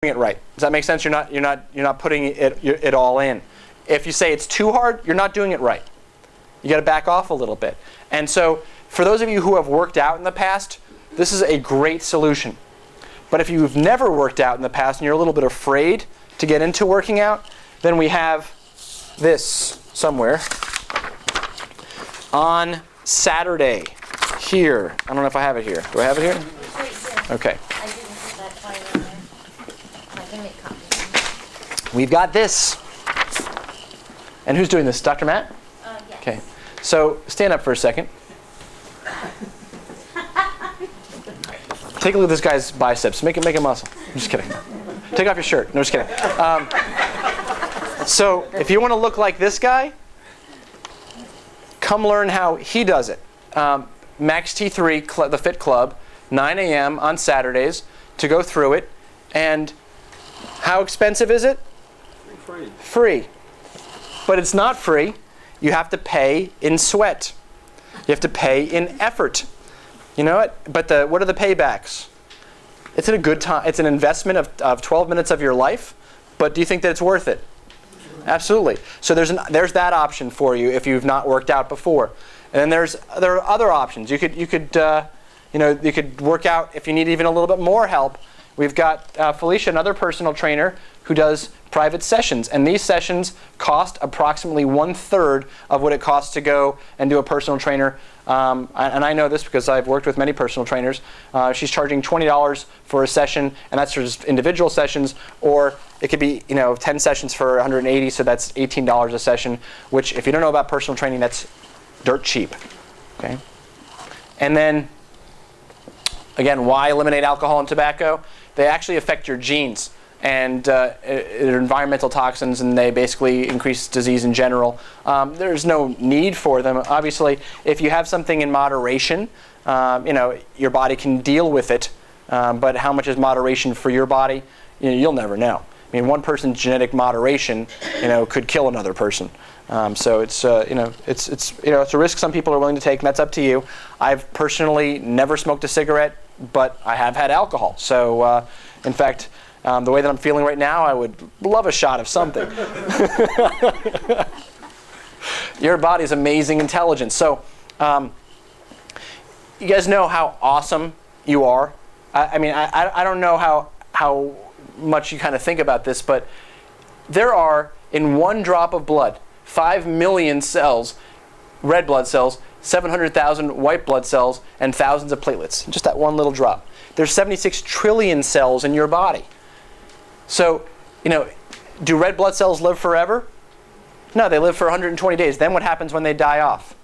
it right. Does that make sense? You're not putting it all in. If you say it's too hard, you're not doing it right. You got to back off a little bit. And so, for those of you who have worked out in the past, this is a great solution. But if you've never worked out in the past and you're a little bit afraid to get into working out, then we have this somewhere. On Saturday, here. I don't know if I have it here. Do I have it here? Okay. I didn't put that file in there. I can make copies. We've got this. And who's doing this? Dr. Matt? Yes. Okay. So stand up for a second. Take a look at this guy's biceps. Make a muscle. I'm just kidding. Take off your shirt. No, just kidding. So if you want to look like this guy, come learn how he does it. Max T3, the Fit Club, 9 a.m. on Saturdays to go through it. And how expensive is it? Free. Free. But it's not free. You have to pay in sweat. You have to pay in effort. You know what? But what are the paybacks? It's a good time. It's an investment of 12 minutes of your life. But do you think that it's worth it? Absolutely. So there's that option for you if you've not worked out before. And then there are other options. You could work out if you need even a little bit more help. We've got Felicia, another personal trainer, who does private sessions. And these sessions cost approximately 1/3 of what it costs to go and do a personal trainer. And I know this because I've worked with many personal trainers. She's charging $20 for a session, and that's just individual sessions. Or it could be 10 sessions for $180, so that's $18 a session, which if you don't know about personal training, that's dirt cheap. Okay. And then, again, why eliminate alcohol and tobacco? They actually affect your genes. And they're environmental toxins, and they basically increase disease in general. There's no need for them. Obviously, if you have something in moderation, your body can deal with it. But how much is moderation for your body? You'll never know. I mean, one person's genetic moderation, could kill another person. So it's a risk some people are willing to take, and that's up to you. I've personally never smoked a cigarette, but I have had alcohol. So, in fact, the way that I'm feeling right now, I would love a shot of something. Your body's amazing intelligence. So, you guys know how awesome you are. I don't know how much you kind of think about this, but there are, in one drop of blood, 5 million cells, red blood cells, 700,000 white blood cells, and thousands of platelets. Just that one little drop. There's 76 trillion cells in your body. So, do red blood cells live forever? No, they live for 120 days. Then what happens when they die off?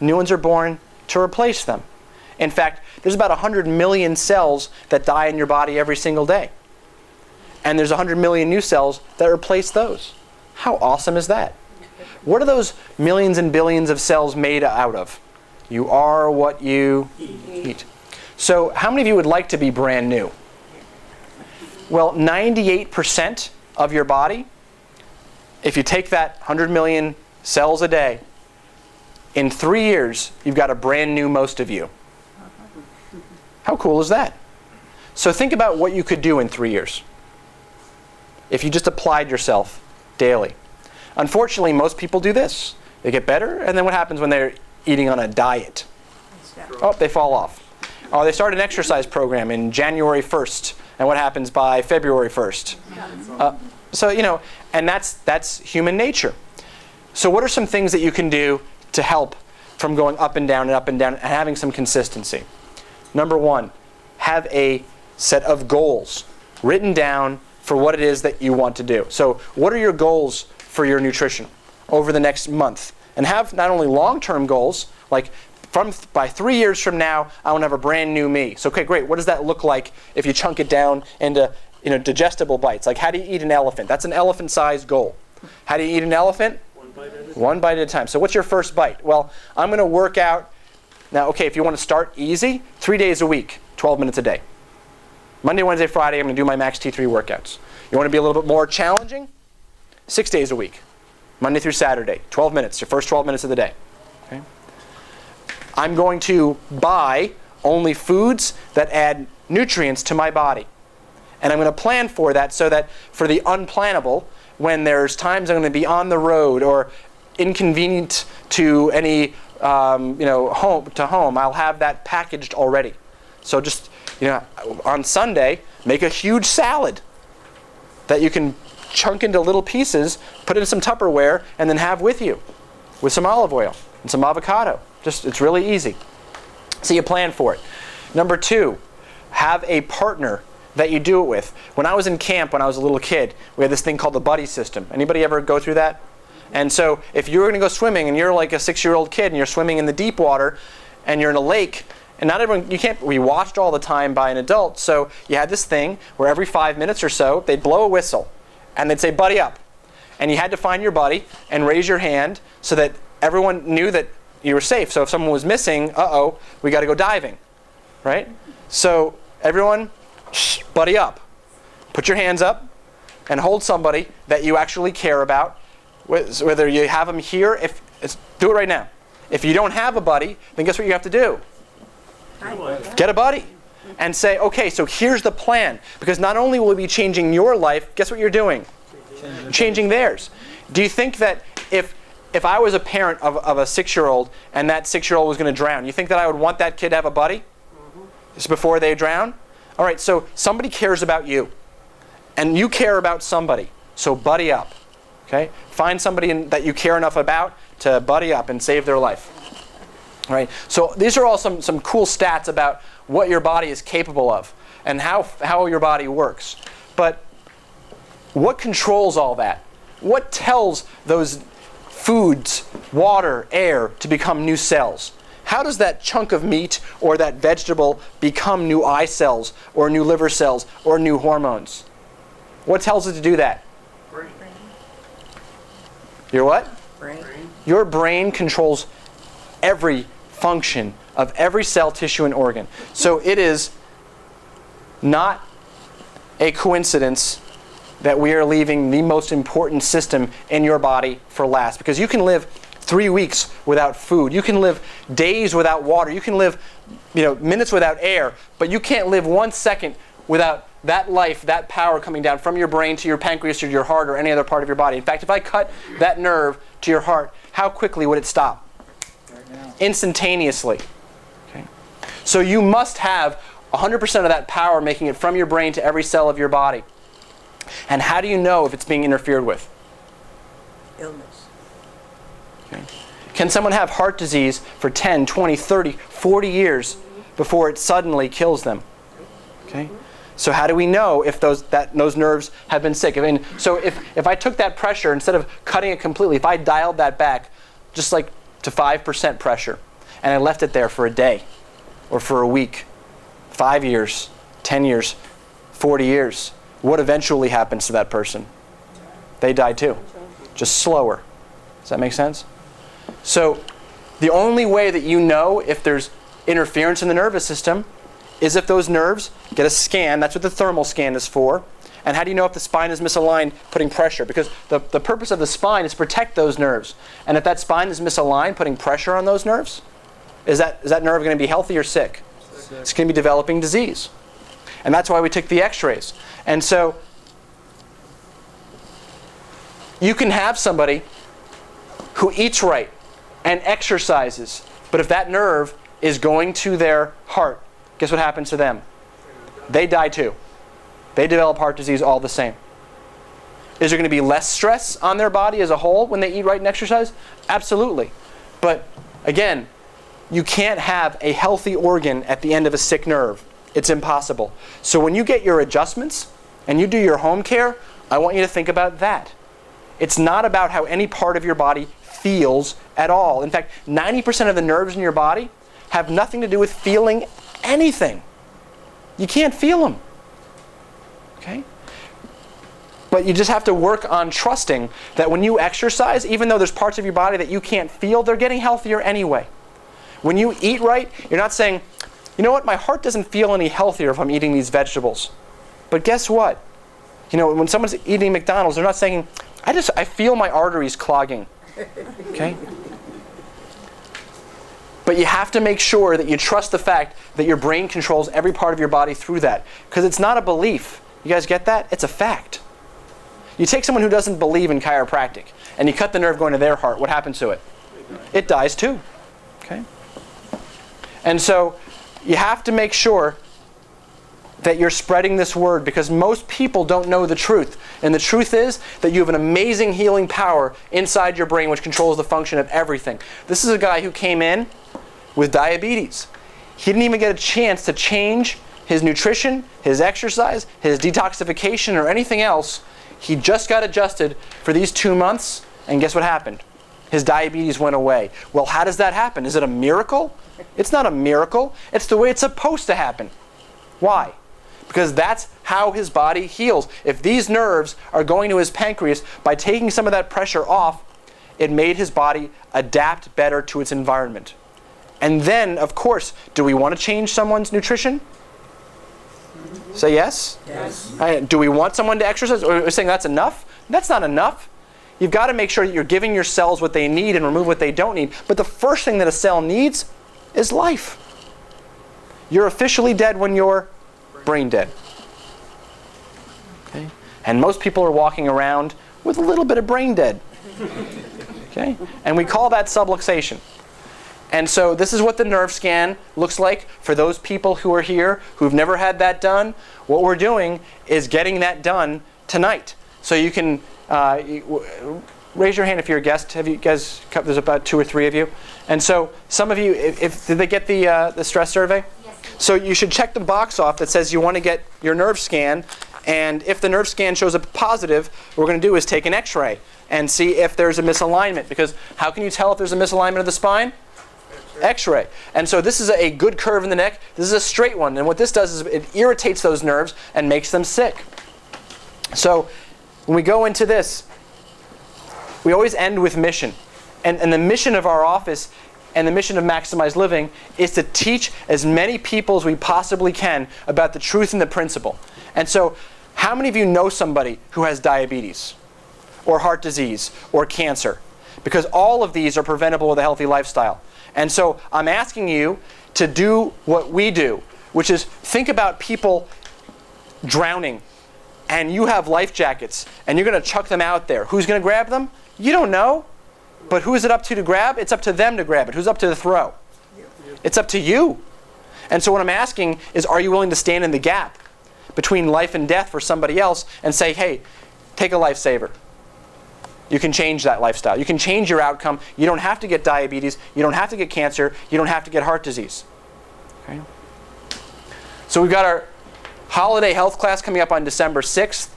New ones are born to replace them. In fact, there's about 100 million cells that die in your body every single day. And there's 100 million new cells that replace those. How awesome is that? What are those millions and billions of cells made out of? You are what you eat. So how many of you would like to be brand new? Well, 98% of your body, if you take that 100 million cells a day, in 3 years, you've got a brand new most of you. How cool is that? So think about what you could do in 3 years if you just applied yourself daily. Unfortunately, most people do this. They get better, and then what happens when they're eating on a diet? Oh, they fall off. Oh, they start an exercise program in January 1st, and what happens by February 1st? And that's human nature. So what are some things that you can do to help from going up and down and having some consistency? Number one, have a set of goals written down for what it is that you want to do. So what are your goals for your nutrition over the next month? And have not only long-term goals, like by 3 years from now, I want to have a brand new me. So, okay, great. What does that look like if you chunk it down into digestible bites? Like, how do you eat an elephant? That's an elephant-sized goal. How do you eat an elephant? One bite at a time. So what's your first bite? Well, I'm going to work out. Now, okay, if you want to start easy, 3 days a week, 12 minutes a day. Monday, Wednesday, Friday, I'm going to do my Max T3 workouts. You want to be a little bit more challenging? 6 days a week. Monday through Saturday, 12 minutes, your first 12 minutes of the day. Okay? I'm going to buy only foods that add nutrients to my body. And I'm going to plan for that so that for the unplannable, when there's times I'm going to be on the road or inconvenient to any home, I'll have that packaged already. So just on Sunday, make a huge salad that you can chunk into little pieces, put it in some Tupperware, and then have with you with some olive oil and some avocado. It's really easy. So you plan for it. Number 2, have a partner that you do it with. When I was in camp, when I was a little kid, we had this thing called the buddy system. Anybody ever go through that? And so if you were going to go swimming and you're like a 6-year-old kid and you're swimming in the deep water and you're in a lake, and not everyone, you can't be watched all the time by an adult, so you had this thing where every 5 minutes or so, they'd blow a whistle and they'd say, buddy up. And you had to find your buddy and raise your hand so that everyone knew that you were safe. So if someone was missing, we got to go diving, right? So everyone, buddy up. Put your hands up and hold somebody that you actually care about, whether you have them here. Do it right now. If you don't have a buddy, then guess what you have to do? Get a buddy. And say, okay, so here's the plan. Because not only will we be changing your life, guess what you're doing? Changing theirs. Do you think that if I was a parent of a 6-year-old and that 6-year-old was going to drown, you think that I would want that kid to have a buddy? Just before they drown? All right, so somebody cares about you. And you care about somebody. So buddy up. Okay? Find somebody that you care enough about to buddy up and save their life. All right? So these are all some cool stats about what your body is capable of and how your body works. But what controls all that? What tells those foods, water, air to become new cells? How does that chunk of meat or that vegetable become new eye cells or new liver cells or new hormones? What tells it to do that? Brain. Your what? Brain. Your brain controls every function of every cell, tissue, and organ. So it is not a coincidence that we are leaving the most important system in your body for last. Because you can live 3 weeks without food. You can live days without water. You can live minutes without air. But you can't live 1 second without that life, that power coming down from your brain to your pancreas or your heart or any other part of your body. In fact, if I cut that nerve to your heart, how quickly would it stop? Right now. Instantaneously. Okay? So you must have 100% of that power making it from your brain to every cell of your body. And how do you know if it's being interfered with? Illness. Okay. Can someone have heart disease for 10, 20, 30, 40 years before it suddenly kills them? Okay. So how do we know if those nerves have been sick? So if I took that pressure, instead of cutting it completely, if I dialed that back just like to 5% pressure, and I left it there for a day or for a week, 5 years, 10 years, 40 years, what eventually happens to that person? They die too, just slower. Does that make sense? So the only way that you know if there's interference in the nervous system is if those nerves get a scan. That's what the thermal scan is for. And how do you know if the spine is misaligned, putting pressure? Because the purpose of the spine is to protect those nerves. And if that spine is misaligned, putting pressure on those nerves, is that nerve going to be healthy or sick? It's going to be developing disease. And that's why we took the x-rays. And so you can have somebody who eats right and exercises, but if that nerve is going to their heart, guess what happens to them? They die too. They develop heart disease all the same. Is there going to be less stress on their body as a whole when they eat right and exercise? Absolutely. But again, you can't have a healthy organ at the end of a sick nerve. It's impossible. So when you get your adjustments and you do your home care, I want you to think about that. It's not about how any part of your body feels at all. In fact, 90% of the nerves in your body have nothing to do with feeling anything. You can't feel them. Okay? But you just have to work on trusting that when you exercise, even though there's parts of your body that you can't feel, they're getting healthier anyway. When you eat right, you're not saying, you know what, my heart doesn't feel any healthier if I'm eating these vegetables. But guess what? When someone's eating McDonald's, they're not saying, I feel my arteries clogging. Okay? But you have to make sure that you trust the fact that your brain controls every part of your body through that. Because it's not a belief. You guys get that? It's a fact. You take someone who doesn't believe in chiropractic and you cut the nerve going to their heart, what happens to it? It dies too. Okay? And so you have to make sure that you're spreading this word, because most people don't know the truth. And the truth is that you have an amazing healing power inside your brain which controls the function of everything. This is a guy who came in with diabetes. He didn't even get a chance to change his nutrition, his exercise, his detoxification, or anything else. He just got adjusted for these 2 months, and guess what happened? His diabetes went away. Well, how does that happen? Is it a miracle? It's not a miracle. It's the way it's supposed to happen. Why? Because that's how his body heals. If these nerves are going to his pancreas, by taking some of that pressure off, it made his body adapt better to its environment. And then, of course, do we want to change someone's nutrition? Say yes? Yes. Do we want someone to exercise? Or are we saying that's enough? That's not enough. You've got to make sure that you're giving your cells what they need and remove what they don't need. But the first thing that a cell needs is life. You're officially dead when you're brain dead. Okay? And most people are walking around with a little bit of brain dead. Okay? And we call that subluxation. And so this is what the nerve scan looks like for those people who are here who've never had that done. What we're doing is getting that done tonight. So you can raise your hand if you're a guest. Have you guys? There's about 2 or 3 of you. And so some of you, did they get the stress survey? Yes. So you should check the box off that says you want to get your nerve scan. And if the nerve scan shows up positive, what we're going to do is take an x-ray and see if there's a misalignment. Because how can you tell if there's a misalignment of the spine? X-ray. And so this is a good curve in the neck. This is a straight one. And what this does is it irritates those nerves and makes them sick. So when we go into this, we always end with mission. And the mission of our office and the mission of Maximize Living is to teach as many people as we possibly can about the truth and the principle. And so how many of you know somebody who has diabetes or heart disease or cancer? Because all of these are preventable with a healthy lifestyle. And so I'm asking you to do what we do, which is think about people drowning, and you have life jackets, and you're going to chuck them out there. Who's going to grab them? You don't know. But who is it up to grab? It's up to them to grab it. Who's up to the throw? It's up to you. And so what I'm asking is, are you willing to stand in the gap between life and death for somebody else and say, hey, take a lifesaver. You can change that lifestyle. You can change your outcome. You don't have to get diabetes. You don't have to get cancer. You don't have to get heart disease. Okay? So we've got our holiday health class coming up on December 6th.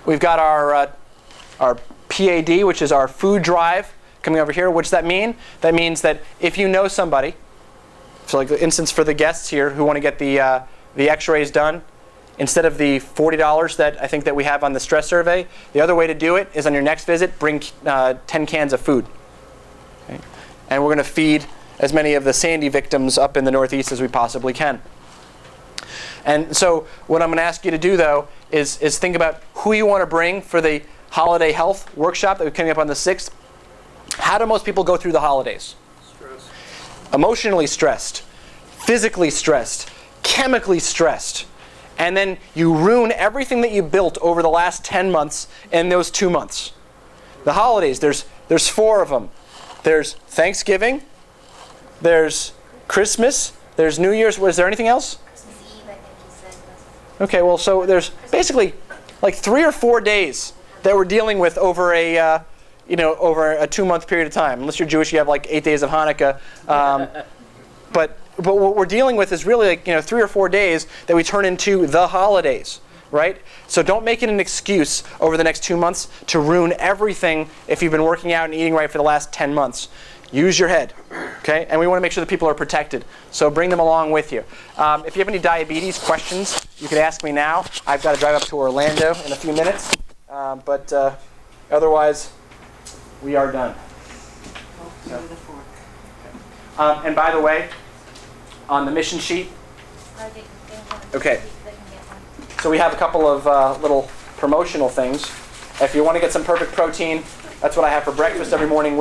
We've got our PAD, which is our food drive, coming over here. What does that mean? That means that if you know somebody, so like the instance for the guests here who want to get the x-rays done, instead of the $40 that I think that we have on the stress survey, the other way to do it is on your next visit, bring 10 cans of food. Okay? And we're going to feed as many of the Sandy victims up in the Northeast as we possibly can. And so what I'm going to ask you to do, though, is think about who you want to bring for the holiday health workshop that we're coming up on the 6th. How do most people go through the holidays? Stress. Emotionally stressed, physically stressed, chemically stressed. And then you ruin everything that you built over the last 10 months in those 2 months. The holidays, there's 4 of them. There's Thanksgiving, there's Christmas, there's New Year's. Was there anything else? Christmas Eve, I think you said. Okay, well, so there's basically like 3 or 4 days that we're dealing with over a 2-month period of time. Unless you're Jewish, you have like 8 days of Hanukkah. But what we're dealing with is really like 3 or 4 days that we turn into the holidays, right? So don't make it an excuse over the next 2 months to ruin everything if you've been working out and eating right for the last 10 months. Use your head, okay? And we want to make sure that people are protected. So bring them along with you. If you have any diabetes questions, you can ask me now. I've got to drive up to Orlando in a few minutes. But otherwise, we are done. So. And by the way, on the mission sheet, okay. So we have a couple of little promotional things. If you want to get some perfect protein, that's what I have for breakfast every morning with